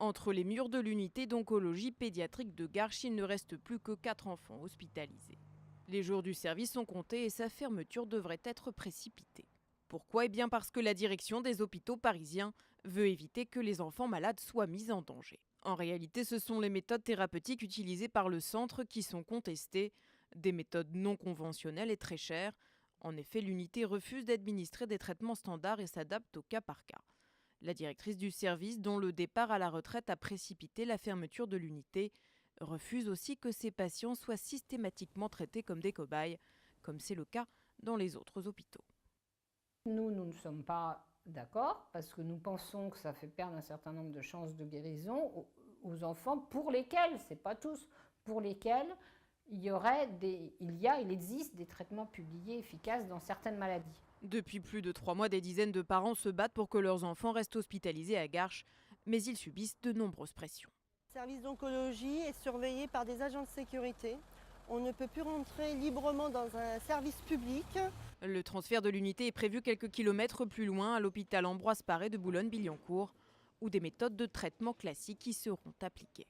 Entre les murs de l'unité d'oncologie pédiatrique de Garches, il ne reste plus que 4 enfants hospitalisés. Les jours du service sont comptés et sa fermeture devrait être précipitée. Pourquoi ? Eh bien parce que la direction des hôpitaux parisiens veut éviter que les enfants malades soient mis en danger. En réalité, ce sont les méthodes thérapeutiques utilisées par le centre qui sont contestées, des méthodes non conventionnelles et très chères. En effet, l'unité refuse d'administrer des traitements standards et s'adapte au cas par cas. La directrice du service, dont le départ à la retraite a précipité la fermeture de l'unité, refuse aussi que ces patients soient systématiquement traités comme des cobayes, comme c'est le cas dans les autres hôpitaux. Nous ne sommes pas d'accord parce que nous pensons que ça fait perdre un certain nombre de chances de guérison aux enfants pour lesquels, c'est pas tous, pour lesquels il existe des traitements publiés efficaces dans certaines maladies. Depuis plus de 3 mois, des dizaines de parents se battent pour que leurs enfants restent hospitalisés à Garches, mais ils subissent de nombreuses pressions. Le service d'oncologie est surveillé par des agents de sécurité. On ne peut plus rentrer librement dans un service public. Le transfert de l'unité est prévu quelques kilomètres plus loin, à l'hôpital Ambroise Paré de Boulogne-Billancourt, où des méthodes de traitement classiques y seront appliquées.